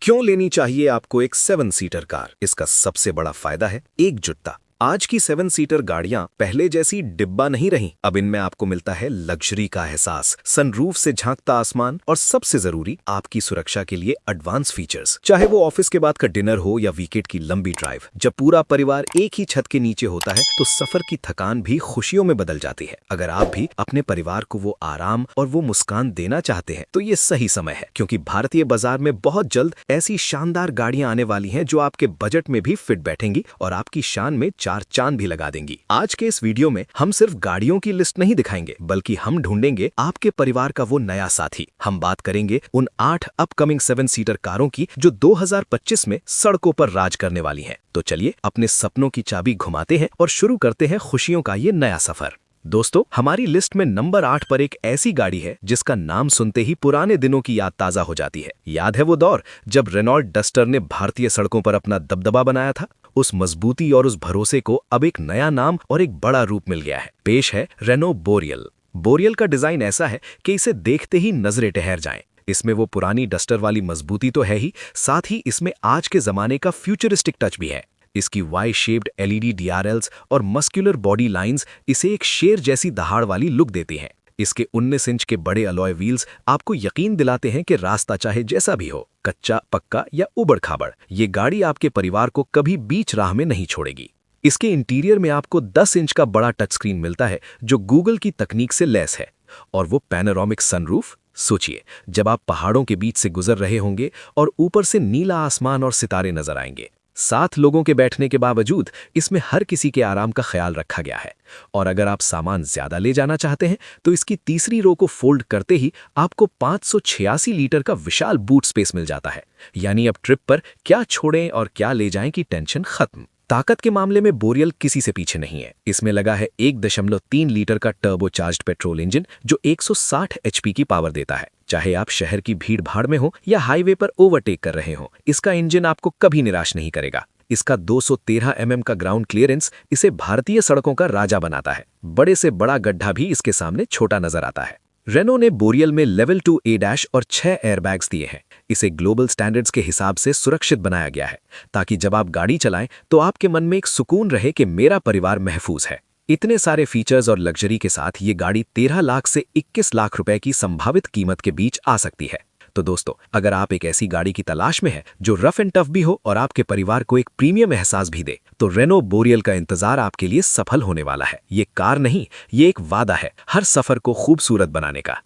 क्यों लेनी चाहिए आपको एक 7 सीटर कार? इसका सबसे बड़ा फायदा है एकजुटता। आज की 7 सीटर गाड़ियां पहले जैसी डिब्बा नहीं रही। अब इनमें आपको मिलता है लग्जरी का एहसास, सनरूफ से झांकता आसमान और सबसे जरूरी आपकी सुरक्षा के लिए एडवांस फीचर्स। चाहे वो ऑफिस के बाद का डिनर हो या वीकेंड की लंबी ड्राइव, जब पूरा परिवार एक ही छत के नीचे होता है तो सफर की थकान भी खुशियों में बदल जाती है। अगर आप भी अपने परिवार को वो आराम और वो मुस्कान देना चाहते हैं तो ये सही समय है, क्योंकि भारतीय बाजार में बहुत जल्द ऐसी शानदार गाड़ियां आने वाली हैं जो आपके बजट में भी फिट बैठेंगी और आपकी शान में चार चांद भी लगा देंगी। आज के इस वीडियो में हम सिर्फ गाड़ियों की लिस्ट नहीं दिखाएंगे, बल्कि हम ढूंढेंगे आपके परिवार का वो नया साथी। हम बात करेंगे उन 8 अपकमिंग 7 सीटर कारों की जो 2025 में सड़कों पर राज करने वाली हैं। तो चलिए अपने सपनों की चाबी घुमाते हैं और शुरू करते हैं खुशियों का ये नया सफर। दोस्तों, हमारी लिस्ट में नंबर 8 पर एक ऐसी गाड़ी है जिसका नाम सुनते ही पुराने दिनों की याद ताजा हो जाती है। याद है वो दौर जब रेनॉल्ट डस्टर ने भारतीय सड़कों पर अपना दबदबा बनाया था? उस मजबूती और उस भरोसे को अब एक नया नाम और एक बड़ा रूप मिल गया है। पेश है रेनो बोरियल। बोरियल का डिजाइन ऐसा है कि इसे देखते ही नजरें ठहर जाएं। इसमें वो पुरानी डस्टर वाली मजबूती तो है ही, साथ ही इसमें आज के जमाने का फ्यूचरिस्टिक टच भी है। इसकी वाई शेप्ड एलईडी डीआरएल्स और मस्कुलर बॉडी लाइंस इसे एक शेर जैसी दहाड़ वाली लुक देती हैं। इसके 19 इंच के बड़े अलॉय व्हील्स आपको यकीन दिलाते हैं कि रास्ता चाहे जैसा भी हो, कच्चा, पक्का या उबड़ खाबड़, ये गाड़ी आपके परिवार को कभी बीच राह में नहीं छोड़ेगी। इसके इंटीरियर में आपको 10 इंच का बड़ा टच स्क्रीन मिलता है जो गूगल की तकनीक से लैस है, और वो पैनोरामिक सनरूफ। सोचिए, जब आप पहाड़ों के बीच से गुजर रहे होंगे और ऊपर से नीला आसमान और सितारे नजर आएंगे। 7 लोगों के बैठने के बावजूद इसमें हर किसी के आराम का ख्याल रखा गया है। और अगर आप सामान ज्यादा ले जाना चाहते हैं तो इसकी तीसरी रो को फोल्ड करते ही आपको 586 लीटर का विशाल बूट स्पेस मिल जाता है। यानी अब ट्रिप पर क्या छोड़ें और क्या ले जाएं की टेंशन खत्म। ताकत के मामले में बोरियल किसी से पीछे नहीं है। इसमें लगा है 1.3 लीटर का टर्बोचार्ज्ड पेट्रोल इंजन जो 160 एचपी की पावर देता है। चाहे आप शहर की भीड़ भाड़ में हो या हाईवे पर ओवरटेक कर रहे हो, इसका इंजन आपको कभी निराश नहीं करेगा। इसका 213 का ग्राउंड क्लियरेंस इसे भारतीय सड़कों का राजा बनाता है। बड़े से बड़ा गड्ढा भी इसके सामने छोटा नजर आता है। रेनो ने बोरियल में लेवल 2 ADAS और 6 एयरबैग्स दिए हैं। इसे ग्लोबल स्टैंडर्ड्स के हिसाब से सुरक्षित बनाया गया है, ताकि जब आप गाड़ी चलाएं तो आपके मन में एक सुकून रहे कि मेरा परिवार महफूज है। इतने सारे फीचर्स और लग्जरी के साथ ये गाड़ी 13 लाख से 21 लाख रुपए की संभावित कीमत के बीच आ सकती है। तो दोस्तों, अगर आप एक ऐसी गाड़ी की तलाश में हैं जो रफ एंड टफ भी हो और आपके परिवार को एक प्रीमियम एहसास भी दे, तो रेनो बोरियल का इंतजार आपके लिए सफल होने वाला है। ये कार नहीं, ये एक वादा है हर सफर को खूबसूरत बनाने का।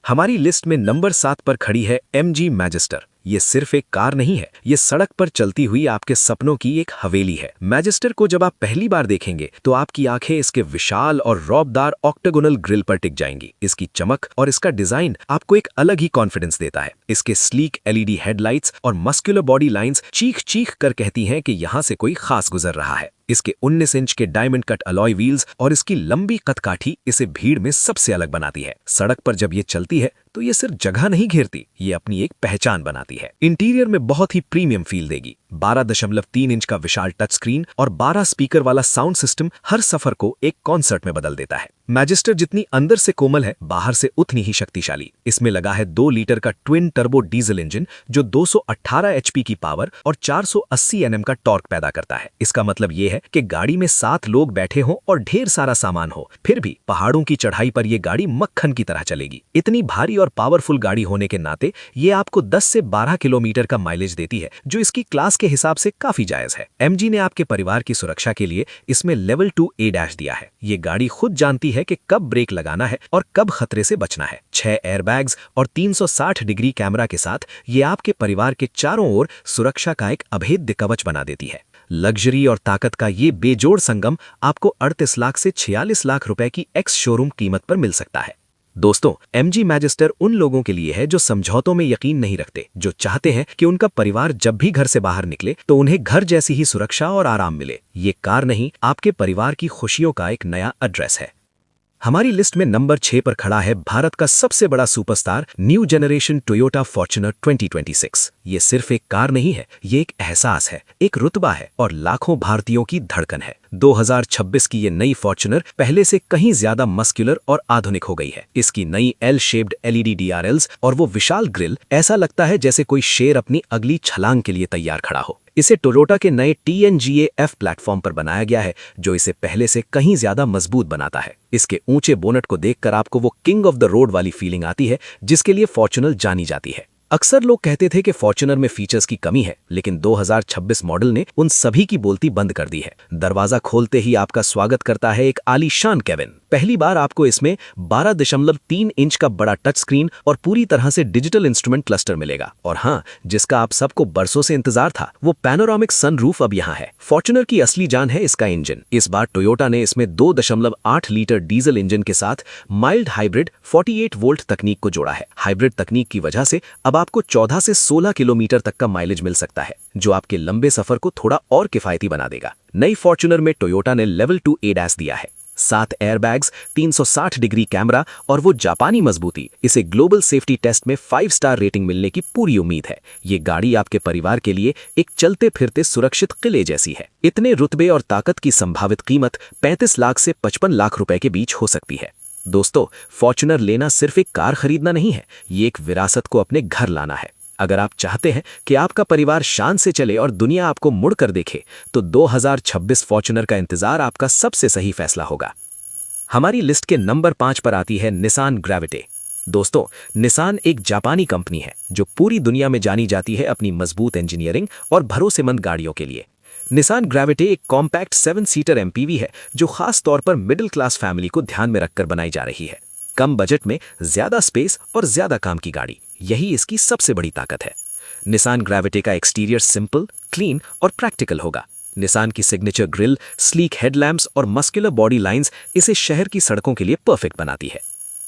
हमारी लिस्ट में नंबर 7 पर खड़ी है MG मैजिस्टर। ये सिर्फ एक कार नहीं है, ये सड़क पर चलती हुई आपके सपनों की एक हवेली है। मैजिस्टर को जब आप पहली बार देखेंगे तो आपकी आंखें इसके विशाल और रौबदार ऑक्टागोनल ग्रिल पर टिक जाएंगी। इसकी चमक और इसका डिजाइन आपको एक अलग ही कॉन्फिडेंस देता है। इसके स्लीक LED हेडलाइट्स और मस्कुलर बॉडी लाइंस चीख चीख कर कहती हैं कि यहाँ से कोई खास गुजर रहा है। इसके 19 इंच के डायमंड कट अलॉय व्हील्स और इसकी लंबी कदकाठी इसे भीड़ में सबसे अलग बनाती है। सड़क पर जब ये चलती है तो ये सिर्फ जगह नहीं घेरती, ये अपनी एक पहचान बनाती है। इंटीरियर में बहुत ही प्रीमियम फील देगी। 12.3 इंच का विशाल टच स्क्रीन और 12 स्पीकर वाला साउंड सिस्टम हर सफर को एक कॉन्सर्ट में बदल देता है। मैजिस्टर जितनी अंदर से कोमल है, बाहर से उतनी ही शक्तिशाली। इसमें लगा है 2 लीटर का ट्विन टर्बो डीजल इंजन जो 218 एचपी की पावर और 480 Nm का टॉर्क पैदा करता है। इसका मतलब ये है कि गाड़ी में 7 लोग बैठे हों और ढेर सारा सामान हो, फिर भी पहाड़ों की चढ़ाई पर यह गाड़ी मक्खन की तरह चलेगी। इतनी भारी और पावरफुल गाड़ी होने के नाते ये आपको 10 से 12 किलोमीटर का माइलेज देती है, जो इसकी क्लास के हिसाब से काफी जायज है। MG ने आपके परिवार की सुरक्षा के लिए इसमें लेवल 2 ADAS दिया है। ये गाड़ी खुद जानती है कि कब ब्रेक लगाना है और कब खतरे से बचना है। 6 एयरबैग्स और 360 डिग्री कैमरा के साथ ये आपके परिवार के चारों ओर सुरक्षा का एक अभेद्य कवच बना देती है। लग्जरी और ताकत का ये बेजोड़ संगम आपको 38 लाख से 46 लाख रुपए की एक्स शोरूम कीमत पर मिल सकता है। दोस्तों, MG मैजिस्टर उन लोगों के लिए है जो समझौतों में यकीन नहीं रखते, जो चाहते हैं कि उनका परिवार जब भी घर से बाहर निकले तो उन्हें घर जैसी ही सुरक्षा और आराम मिले। ये कार नहीं, आपके परिवार की खुशियों का एक नया एड्रेस है। हमारी लिस्ट में नंबर 6 पर खड़ा है भारत का सबसे बड़ा superstar new generation Toyota Fortuner 2026। ये सिर्फ एक कार नहीं है, ये एक एहसास है, एक रुतबा है और लाखों भारतीयों की धड़कन है। 2026 की ये नई फॉर्च्यूनर पहले से कहीं ज्यादा मस्कुलर और आधुनिक हो गई है। इसकी नई एल शेप्ड एलईडी डीआरएल्स और वो विशाल ग्रिल, ऐसा लगता है जैसे कोई शेर अपनी अगली छलांग के लिए तैयार खड़ा हो। इसे टोयोटा के नए TNGA-F प्लेटफॉर्म पर बनाया गया है, जो इसे पहले से कहीं ज्यादा मजबूत बनाता है। इसके ऊंचे बोनट को देखकर आपको वो किंग ऑफ द रोड वाली फीलिंग आती है जिसके लिए फॉर्च्यूनर जानी जाती है। अक्सर लोग कहते थे कि फॉर्च्यूनर में फीचर्स की कमी है, लेकिन 2026 मॉडल ने उन सभी की बोलती बंद कर दी है। दरवाजा खोलते ही आपका स्वागत करता है एक आलीशान केबिन। पहली बार आपको इसमें 12.3 इंच का बड़ा टच स्क्रीन और पूरी तरह से डिजिटल इंस्ट्रूमेंट क्लस्टर मिलेगा। और हाँ, जिसका आप सबको बरसों से इंतजार था, वो पैनोरामिक सनरूफ अब यहाँ है। फॉर्च्यूनर की असली जान है इसका इंजन। इस बार टोयोटा ने इसमें 2.8 लीटर डीजल इंजन के साथ माइल्ड हाइब्रिड 48 वोल्ट तकनीक को जोड़ा है। हाइब्रिड तकनीक की वजह से अब आपको 14 से 16 किलोमीटर तक का माइलेज मिल सकता है, जो आपके लंबे सफर को थोड़ा और किफायती बना देगा। नई फॉर्च्यूनर में टोयोटा ने लेवल 2 ADAS दिया है। 7 एयरबैग्स, 360 डिग्री कैमरा और वो जापानी मजबूती। इसे ग्लोबल सेफ्टी टेस्ट में 5 स्टार रेटिंग मिलने की पूरी उम्मीद है। ये गाड़ी आपके परिवार के लिए एक चलते फिरते सुरक्षित किले जैसी है। इतने रुतबे और ताकत की संभावित कीमत 35 लाख से 55 लाख रुपए के बीच हो सकती है। दोस्तों, फॉर्च्यूनर लेना सिर्फ एक कार खरीदना नहीं है, ये एक विरासत को अपने घर लाना है। अगर आप चाहते हैं कि आपका परिवार शान से चले और दुनिया आपको मुड़कर देखे, तो 2026 फॉर्च्यूनर का इंतजार आपका सबसे सही फैसला होगा। हमारी लिस्ट के नंबर 5 पर आती है निसान ग्रेविटे। दोस्तों, निसान एक जापानी कंपनी है जो पूरी दुनिया में जानी जाती है अपनी मजबूत इंजीनियरिंग और भरोसेमंद गाड़ियों के लिए। निसान ग्रेविटे एक कॉम्पैक्ट 7 सीटर MPV है जो खास तौर पर मिडिल क्लास फैमिली को ध्यान में रखकर बनाई जा रही है। कम बजट में ज्यादा स्पेस और ज्यादा काम की गाड़ी, यही इसकी सबसे बड़ी ताकत है। निसान ग्रेविटे का एक्सटीरियर सिंपल, क्लीन और प्रैक्टिकल होगा। निसान की सिग्नेचर ग्रिल, स्लीक हेडलैम्प्स और मस्कुलर बॉडी लाइंस इसे शहर की सड़कों के लिए परफेक्ट बनाती है।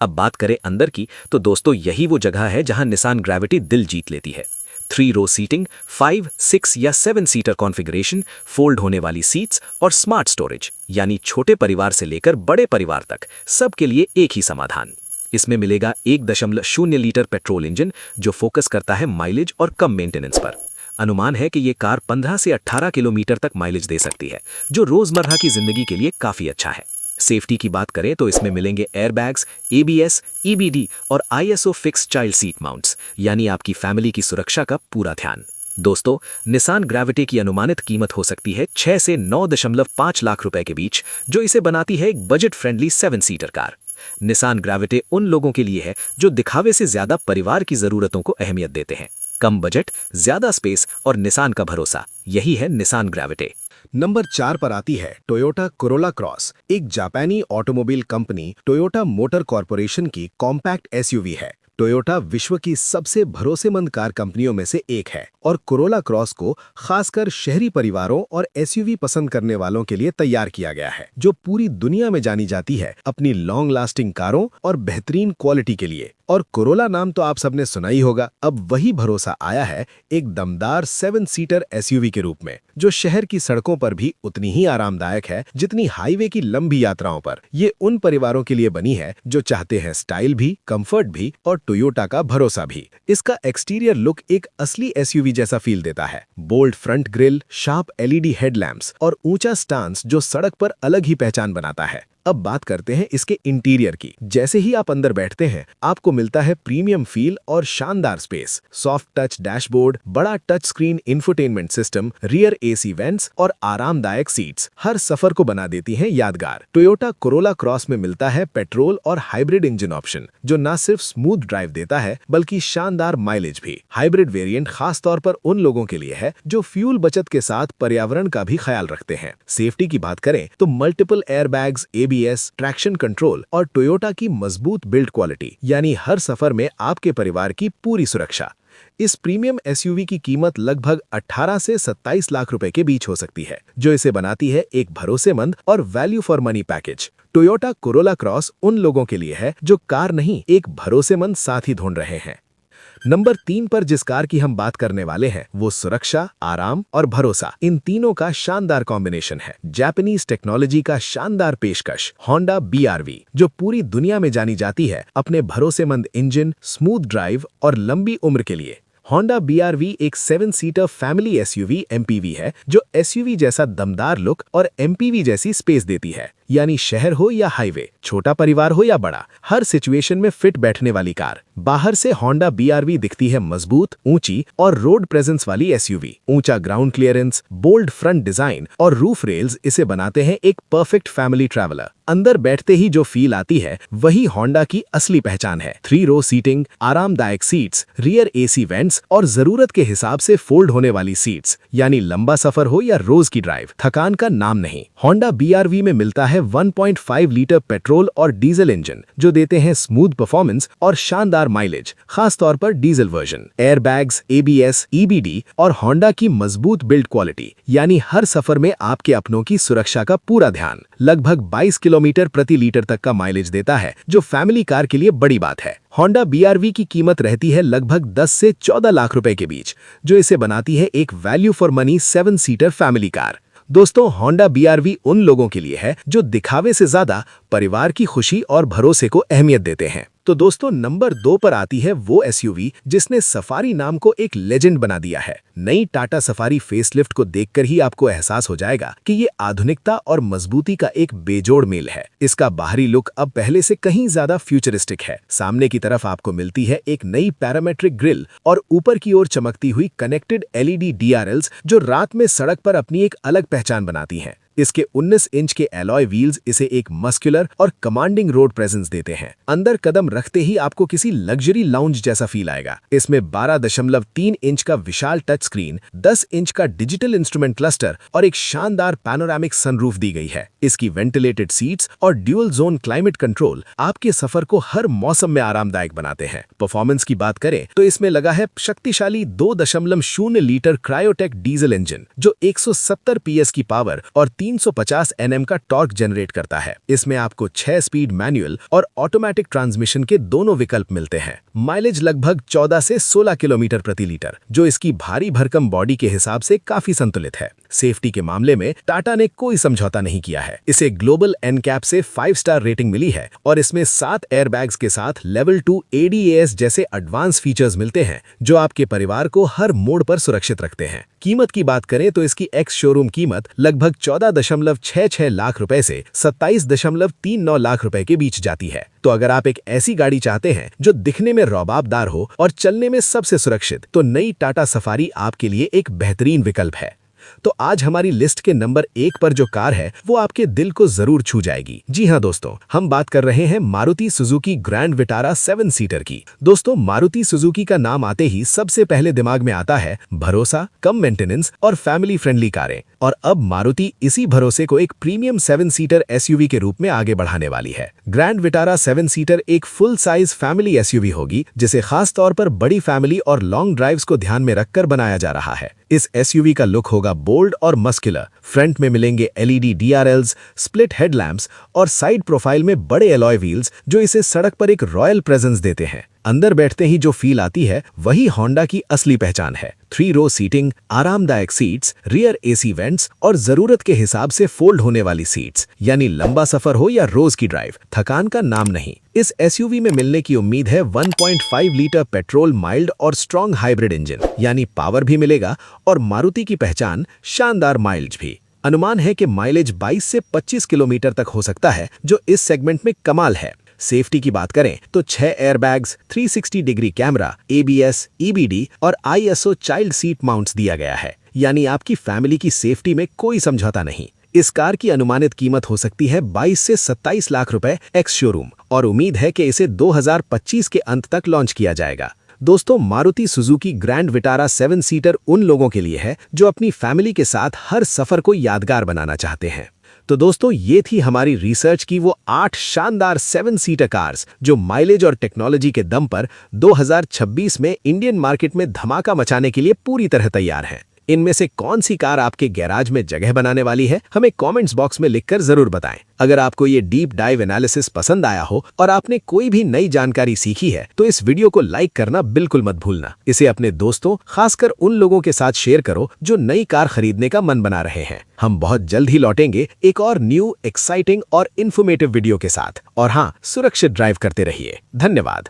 अब बात करें अंदर की, तो दोस्तों यही वो जगह है जहां निसान ग्रेविटे दिल जीत लेती है। 3 रो सीटिंग, 5, 6 या 7 सीटर कॉन्फ़िगरेशन, फोल्ड होने वाली सीट्स और स्मार्ट स्टोरेज, यानी छोटे परिवार से लेकर बड़े परिवार तक सबके लिए एक ही समाधान। इसमें मिलेगा 1.0 लीटर पेट्रोल इंजन जो फोकस करता है माइलेज और कम मेंटेनेंस पर। अनुमान है कि ये कार 15 से 18 किलोमीटर तक माइलेज दे सकती है, जो रोजमर्रा की जिंदगी के लिए काफी अच्छा है। सेफ्टी की बात करें तो इसमें मिलेंगे एयरबैग्स, ABS, EBD और ISO fix child seat mounts, यानी आपकी फैमिली की सुरक्षा का पूरा ध्यान। दोस्तों, निसान ग्रेविटे की अनुमानित कीमत हो सकती है 6 से 9.5 लाख रुपए के बीच, जो इसे बनाती है एक budget friendly 7 seater car. Nissan Gravite उन लोगों के लिए है जो दिखावे से ज्यादा परिवार की जरूरतों को अहमियत देते हैं। कम बजट, ज्यादा स्पेस और निसान का भरोसा, यही है निसान ग्रेविटे। नंबर 4 पर आती है टोयोटा कोरोला क्रॉस। एक जापानी automobile company Toyota motor corporation की कॉम्पैक्ट SUV है। टोयोटा विश्व की सबसे भरोसेमंद कार कंपनियों में से एक है और कोरोला क्रॉस को खासकर शहरी परिवारों और SUV पसंद करने वालों के लिए तैयार किया गया है, जो पूरी दुनिया में जानी जाती है अपनी लॉन्ग लास्टिंग कारों और बेहतरीन क्वालिटी के लिए। और कोरोला नाम तो आप सबने सुना ही होगा। अब वही भरोसा आया है एक दमदार 7 सीटर SUV के रूप में, जो शहर की सड़कों पर भी उतनी ही आरामदायक है जितनी हाईवे की लंबी यात्राओं पर। ये उन परिवारों के लिए बनी है जो चाहते हैं स्टाइल भी, कंफर्ट भी और टोयोटा का भरोसा भी। इसका एक्सटीरियर लुक एक असली SUV जैसा फील देता है। Bold front grill, sharp LED headlamps और ऊंचा स्टांस जो सड़क पर अलग ही पहचान बनाता है। अब बात करते हैं इसके इंटीरियर की। जैसे ही आप अंदर बैठते हैं, आपको मिलता है प्रीमियम फील और शानदार स्पेस। सॉफ्ट टच डैशबोर्ड, बड़ा touch screen infotainment system, rear AC vents और आरामदायक सीट्स हर सफर को बना देती हैं यादगार। टोयोटा कोरोला क्रॉस में मिलता है पेट्रोल और हाइब्रिड इंजन ऑप्शन, जो न सिर्फ स्मूथ ड्राइव देता है बल्कि शानदार माइलेज भी। हाइब्रिड वेरिएंट खास तौर पर उन लोगों के लिए है जो फ्यूल बचत के साथ पर्यावरण का भी ख्याल रखते हैं। सेफ्टी की बात करें तो multiple airbags, ABS, traction control और टोयोटा की मजबूत बिल्ड क्वालिटी, यानी हर सफर में आपके परिवार की पूरी सुरक्षा। इस प्रीमियम SUV की कीमत लगभग 18 से 27 लाख रुपए के बीच हो सकती है, जो इसे बनाती है एक भरोसेमंद और value for money package. Toyota Corolla cross उन लोगों के लिए है जो कार नहीं, एक भरोसेमंद साथी ढूंढ रहे हैं। नंबर 3 पर जिस कार की हम बात करने वाले हैं वो सुरक्षा, आराम और भरोसा, इन तीनों का शानदार कॉम्बिनेशन है। जापानीज टेक्नोलॉजी का शानदार पेशकश होंडा BRV, जो पूरी दुनिया में जानी जाती है अपने भरोसेमंद इंजन, स्मूथ ड्राइव और लंबी उम्र के लिए। होंडा BRV एक 7 सीटर फैमिली SUV MPV है जो SUV जैसा दमदार लुक और MPV जैसी स्पेस देती है। यानी शहर हो या हाईवे, छोटा परिवार हो या बड़ा, हर सिचुएशन में फिट बैठने वाली कार। बाहर से होंडा BRV दिखती है मजबूत, ऊंची और रोड प्रेजेंस वाली SUV। ऊंचा ground clearance, bold front design और रूफ रेल्स इसे बनाते हैं एक परफेक्ट फैमिली ट्रैवलर। अंदर बैठते ही जो फील आती है वही होंडा की असली पहचान है। 3 रो सीटिंग, आरामदायक सीट्स, रियर AC वेंट्स और जरूरत के हिसाब से फोल्ड होने वाली सीट्स, यानी लंबा सफर हो या रोज की ड्राइव, थकान का नाम नहीं। होंडा BRV में मिलता है 1.5 लीटर पेट्रोल और डीजल इंजन जो देते हैं स्मूथ परफॉर्मेंस और शानदार माइलेज, खास तौर पर diesel version. Airbags, ABS, EBD और होंडा की मजबूत बिल्ड क्वालिटी, यानी हर सफर में आपके अपनों की सुरक्षा का पूरा ध्यान। लगभग 22 किलोमीटर प्रति लीटर तक का माइलेज देता है जो फैमिली कार के लिए बड़ी बात है। होंडा BRV की कीमत रहती है लगभग 10 से 14 लाख रुपए के बीच, जो इसे बनाती है एक value for money 7 seater family car. दोस्तों, होंडा BRV उन लोगों के लिए है जो दिखावे से ज्यादा परिवार की खुशी और भरोसे को अहमियत देते हैं। तो दोस्तों, नंबर 2 पर आती है वो SUV जिसने सफारी नाम को एक लेजेंड बना दिया है। नई टाटा सफारी फेसलिफ्ट को देखकर ही आपको एहसास हो जाएगा कि ये आधुनिकता और मजबूती का एक बेजोड़ मेल है। इसका बाहरी लुक अब पहले से कहीं ज्यादा फ्यूचरिस्टिक है। सामने की तरफ आपको मिलती है एक नई पैरामेट्रिक ग्रिल और ऊपर की ओर चमकती हुई कनेक्टेड LED DRLs जो रात में सड़क पर अपनी एक अलग पहचान बनाती हैं। इसके 19 इंच के एलॉय व्हील्स इसे एक मस्कुलर और कमांडिंग रोड प्रेजेंस देते हैं। अंदर कदम रखते ही आपको किसी लग्जरी लाउंज जैसा फील आएगा। इसमें 12.3 इंच का विशाल टच स्क्रीन, 10 इंच का डिजिटल इंस्ट्रूमेंट क्लस्टर और एक शानदार पैनोरामिक सनरूफ दी गई है। इसकी वेंटिलेटेड सीट्स और ड्यूल जोन क्लाइमेट कंट्रोल आपके सफर को हर मौसम में आरामदायक बनाते हैं। परफॉर्मेंस की बात करें तो इसमें लगा है शक्तिशाली 2.0 लीटर क्रायोटेक डीजल इंजन जो 170 PS की पावर और 350 Nm का टॉर्क जनरेट करता है। इसमें आपको 6 स्पीड मैनुअल और ऑटोमेटिक ट्रांसमिशन के दोनों विकल्प मिलते हैं। माइलेज लगभग 14 से 16 किलोमीटर प्रति लीटर, जो इसकी भारी भरकम बॉडी के हिसाब से काफी संतुलित है। सेफ्टी के मामले में टाटा ने कोई समझौता नहीं किया है। इसे ग्लोबल NCAP से 5 स्टार रेटिंग मिली है और इसमें 7 एयरबैग्स के साथ लेवल 2 ADAS जैसे एडवांस फीचर्स मिलते हैं जो आपके परिवार को हर मोड़ पर सुरक्षित रखते हैं। कीमत की बात करें तो इसकी एक्स शोरूम कीमत लगभग 14.66 लाख रुपए से 27.39 लाख रुपए के बीच जाती है। तो अगर आप एक ऐसी गाड़ी चाहते हैं जो दिखने में रौबाबदार हो और चलने में सबसे सुरक्षित, तो नई टाटा सफारी आपके लिए एक बेहतरीन विकल्प है। तो आज हमारी लिस्ट के नंबर 1 पर जो कार है वो आपके दिल को जरूर छू जाएगी। जी हाँ दोस्तों, हम बात कर रहे हैं Maruti Suzuki grand Vitara 7 seater की। दोस्तों, मारुति सुजुकी का नाम आते ही सबसे पहले दिमाग में आता है भरोसा, कम मेंटेनेंस और फैमिली फ्रेंडली कारें। और अब मारुति इसी भरोसे को एक प्रीमियम 7 सीटर SUV के रूप में आगे बढ़ाने वाली है। ग्रैंड विटारा 7 सीटर एक फुल साइज फैमिली SUV होगी जिसे खास तौर पर बड़ी फैमिली और लॉन्ग ड्राइव्स को ध्यान में रखकर बनाया जा रहा है। इस SUV का लुक होगा बोल्ड और मस्कुलर। फ्रंट में मिलेंगे LED DRLs, स्प्लिट हेडलैम्प्स और साइड प्रोफाइल में बड़े एलॉय व्हील्स जो इसे सड़क पर एक रॉयल प्रेजेंस देते हैं। अंदर बैठते ही जो फील आती है वही होंडा की असली पहचान है। 3 रो सीटिंग, आरामदायक सीट्स, रियर AC वेंट्स और जरूरत के हिसाब से फोल्ड होने वाली सीट्स, यानी लंबा सफर हो या रोज की ड्राइव, थकान का नाम नहीं। इस SUV में मिलने की उम्मीद है 1.5 लीटर पेट्रोल माइल्ड और स्ट्रॉन्ग हाइब्रिड इंजन, यानी पावर भी मिलेगा और मारुति की पहचान शानदार माइलेज भी। अनुमान है कि माइलेज 22 से 25 किलोमीटर तक हो सकता है, जो इस सेगमेंट में कमाल है। सेफ्टी की बात करें तो 6 airbags, 360 degree camera, ABS, EBD और ISO चाइल्ड सीट माउंट्स दिया गया है, यानी आपकी फैमिली की सेफ्टी में कोई समझौता नहीं। इस कार की अनुमानित कीमत हो सकती है 22 से 27 लाख रुपए एक्स शोरूम और उम्मीद है कि इसे 2025 के अंत तक लॉन्च किया जाएगा। दोस्तों, Maruti Suzuki grand Vitara 7 seater उन लोगों के लिए है जो अपनी फैमिली के साथ हर सफर को यादगार बनाना चाहते हैं। तो दोस्तों, ये थी हमारी रिसर्च की वो 8 शानदार 7 सीटर कार्स जो माइलेज और टेक्नोलॉजी के दम पर 2026 में इंडियन मार्केट में धमाका मचाने के लिए पूरी तरह तैयार हैं। इनमें से कौन सी कार आपके गैराज में जगह बनाने वाली है, हमें कमेंट्स बॉक्स में लिखकर जरूर बताएं। अगर आपको ये डीप डाइव एनालिसिस पसंद आया हो और आपने कोई भी नई जानकारी सीखी है तो इस वीडियो को लाइक करना बिल्कुल मत भूलना। इसे अपने दोस्तों, खासकर उन लोगों के साथ शेयर करो जो नई कार खरीदने का मन बना रहे हैं। हम बहुत जल्द ही लौटेंगे एक और न्यू, एक्साइटिंग और इन्फॉर्मेटिव वीडियो के साथ। और हाँ, सुरक्षित ड्राइव करते रहिए। धन्यवाद।